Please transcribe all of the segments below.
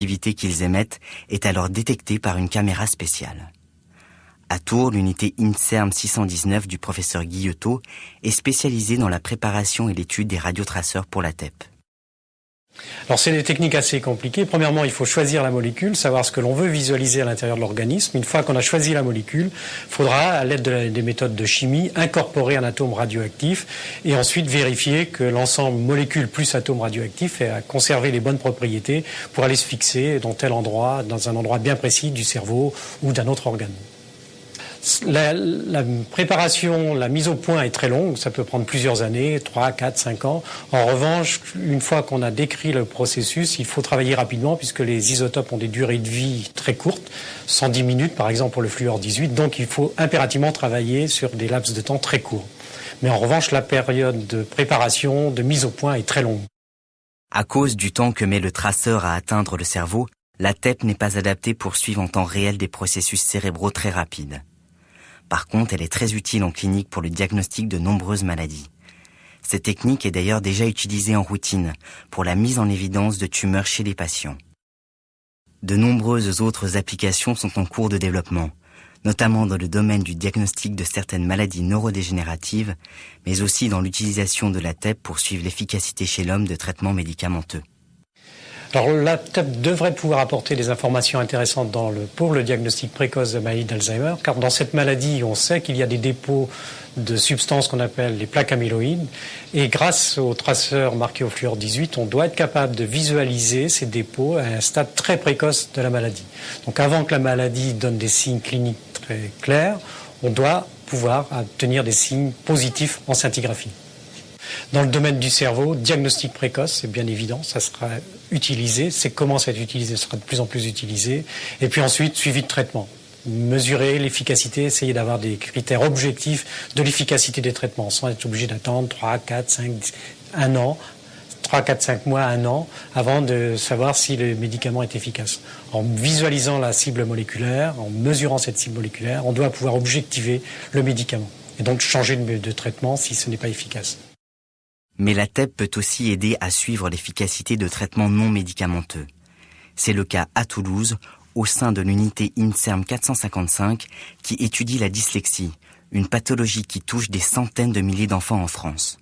L'activité qu'ils émettent est alors détectée par une caméra spéciale. À Tours, l'unité INSERM 619 du professeur Guilletot est spécialisée dans la préparation et l'étude des radiotraceurs pour la TEP. Alors c'est des techniques assez compliquées. Premièrement, il faut choisir la molécule, savoir ce que l'on veut visualiser à l'intérieur de l'organisme. Une fois qu'on a choisi la molécule, il faudra, à l'aide des méthodes de chimie, incorporer un atome radioactif et ensuite vérifier que l'ensemble molécule plus atome radioactif a conservé les bonnes propriétés pour aller se fixer dans tel endroit, dans un endroit bien précis du cerveau ou d'un autre organe. La préparation, la mise au point est très longue, ça peut prendre plusieurs années, 3, 4, 5 ans. En revanche, une fois qu'on a décrit le processus, il faut travailler rapidement puisque les isotopes ont des durées de vie très courtes, 110 minutes par exemple pour le fluor 18, donc il faut impérativement travailler sur des laps de temps très courts. Mais en revanche, la période de préparation, de mise au point est très longue. À cause du temps que met le traceur à atteindre le cerveau, la TEP n'est pas adaptée pour suivre en temps réel des processus cérébraux très rapides. Par contre, elle est très utile en clinique pour le diagnostic de nombreuses maladies. Cette technique est d'ailleurs déjà utilisée en routine pour la mise en évidence de tumeurs chez les patients. De nombreuses autres applications sont en cours de développement, notamment dans le domaine du diagnostic de certaines maladies neurodégénératives, mais aussi dans l'utilisation de la TEP pour suivre l'efficacité chez l'homme de traitements médicamenteux. Alors la TEP devrait pouvoir apporter des informations intéressantes pour le diagnostic précoce de maladie d'Alzheimer, car dans cette maladie, on sait qu'il y a des dépôts de substances qu'on appelle les plaques amyloïdes, et grâce au traceur marqué au fluor 18, on doit être capable de visualiser ces dépôts à un stade très précoce de la maladie. Donc avant que la maladie donne des signes cliniques très clairs, on doit pouvoir obtenir des signes positifs en scintigraphie. Dans le domaine du cerveau, diagnostic précoce, c'est bien évident, ça sera utilisé, commence à être utilisé, ça sera de plus en plus utilisé. Et puis ensuite, suivi de traitement. Mesurer l'efficacité, essayer d'avoir des critères objectifs de l'efficacité des traitements, sans être obligé d'attendre 3, 4, 5, 1 an, 3, 4, 5 mois, 1 an, avant de savoir si le médicament est efficace. En visualisant la cible moléculaire, en mesurant cette cible moléculaire, on doit pouvoir objectiver le médicament. Et donc changer de traitement si ce n'est pas efficace. Mais la TEP peut aussi aider à suivre l'efficacité de traitements non médicamenteux. C'est le cas à Toulouse, au sein de l'unité INSERM 455, qui étudie la dyslexie, une pathologie qui touche des centaines de milliers d'enfants en France.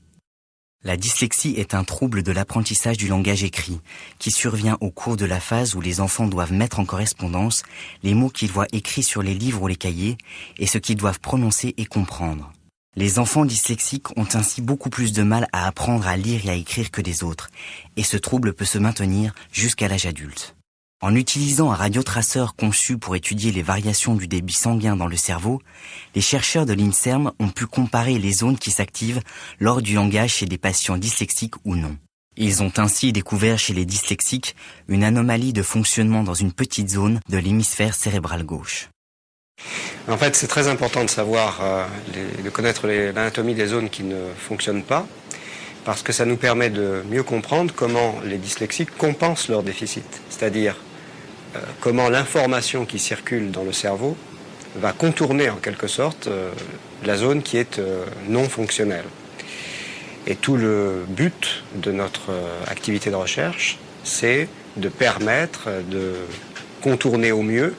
La dyslexie est un trouble de l'apprentissage du langage écrit, qui survient au cours de la phase où les enfants doivent mettre en correspondance les mots qu'ils voient écrits sur les livres ou les cahiers et ce qu'ils doivent prononcer et comprendre. Les enfants dyslexiques ont ainsi beaucoup plus de mal à apprendre à lire et à écrire que les autres, et ce trouble peut se maintenir jusqu'à l'âge adulte. En utilisant un radiotraceur conçu pour étudier les variations du débit sanguin dans le cerveau, les chercheurs de l'INSERM ont pu comparer les zones qui s'activent lors du langage chez des patients dyslexiques ou non. Ils ont ainsi découvert chez les dyslexiques une anomalie de fonctionnement dans une petite zone de l'hémisphère cérébral gauche. En fait, c'est très important de savoir, de connaître l'anatomie des zones qui ne fonctionnent pas, parce que ça nous permet de mieux comprendre comment les dyslexiques compensent leur déficit, c'est-à-dire comment l'information qui circule dans le cerveau va contourner en quelque sorte la zone qui est non fonctionnelle. Et tout le but de notre activité de recherche, c'est de permettre de contourner au mieux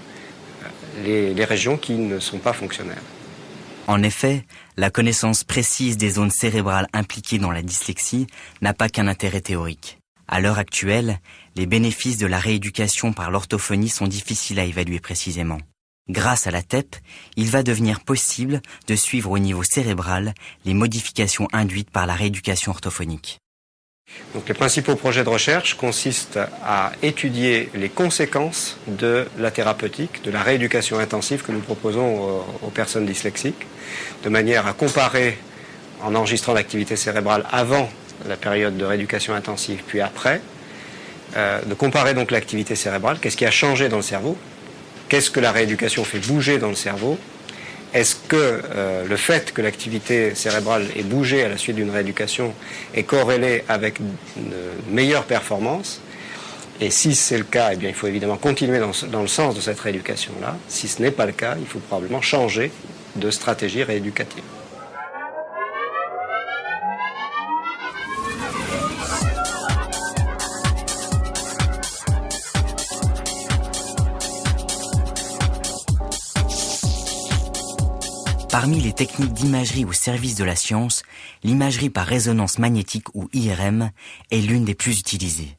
les régions qui ne sont pas fonctionnelles. En effet, la connaissance précise des zones cérébrales impliquées dans la dyslexie n'a pas qu'un intérêt théorique. À l'heure actuelle, les bénéfices de la rééducation par l'orthophonie sont difficiles à évaluer précisément. Grâce à la TEP, il va devenir possible de suivre au niveau cérébral les modifications induites par la rééducation orthophonique. Donc, les principaux projets de recherche consistent à étudier les conséquences de la thérapeutique, de la rééducation intensive que nous proposons aux personnes dyslexiques, de manière à comparer, en enregistrant l'activité cérébrale avant la période de rééducation intensive, puis après, de comparer donc l'activité cérébrale, qu'est-ce qui a changé dans le cerveau, qu'est-ce que la rééducation fait bouger dans le cerveau. Est-ce que le fait que l'activité cérébrale ait bougé à la suite d'une rééducation est corrélé avec une meilleure performance? Et si c'est le cas, eh bien, il faut évidemment continuer dans le sens de cette rééducation-là. Si ce n'est pas le cas, il faut probablement changer de stratégie rééducative. Parmi les techniques d'imagerie au service de la science, l'imagerie par résonance magnétique ou IRM est l'une des plus utilisées.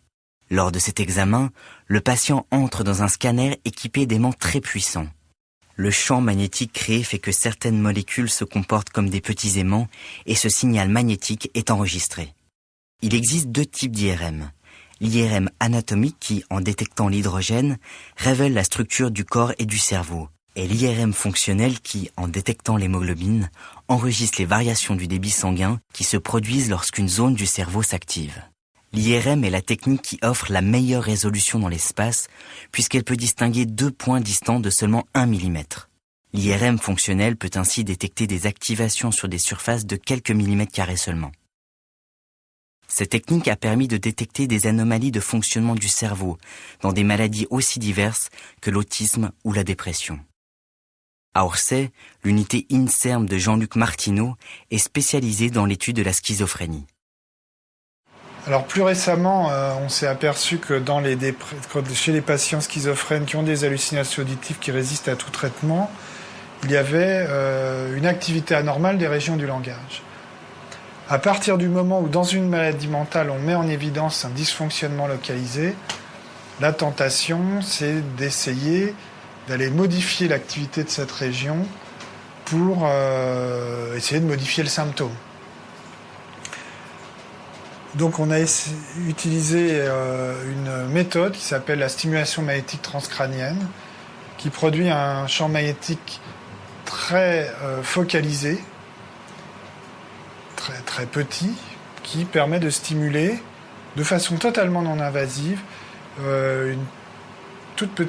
Lors de cet examen, le patient entre dans un scanner équipé d'aimants très puissants. Le champ magnétique créé fait que certaines molécules se comportent comme des petits aimants et ce signal magnétique est enregistré. Il existe deux types d'IRM. L'IRM anatomique qui, en détectant l'hydrogène, révèle la structure du corps et du cerveau. Et l'IRM fonctionnel qui, en détectant l'hémoglobine, enregistre les variations du débit sanguin qui se produisent lorsqu'une zone du cerveau s'active. L'IRM est la technique qui offre la meilleure résolution dans l'espace puisqu'elle peut distinguer deux points distants de seulement 1 mm. L'IRM fonctionnel peut ainsi détecter des activations sur des surfaces de quelques millimètres carrés seulement. Cette technique a permis de détecter des anomalies de fonctionnement du cerveau dans des maladies aussi diverses que l'autisme ou la dépression. À Orsay, l'unité INSERM de Jean-Luc Martineau est spécialisée dans l'étude de la schizophrénie. Alors plus récemment, on s'est aperçu que chez les patients schizophrènes qui ont des hallucinations auditives qui résistent à tout traitement, il y avait une activité anormale des régions du langage. À partir du moment où dans une maladie mentale on met en évidence un dysfonctionnement localisé, la tentation c'est d'essayer d'aller modifier l'activité de cette région pour essayer de modifier le symptôme. Donc on a utilisé une méthode qui s'appelle la stimulation magnétique transcrânienne, qui produit un champ magnétique très focalisé, très, très petit, qui permet de stimuler de façon totalement non invasive une toute petite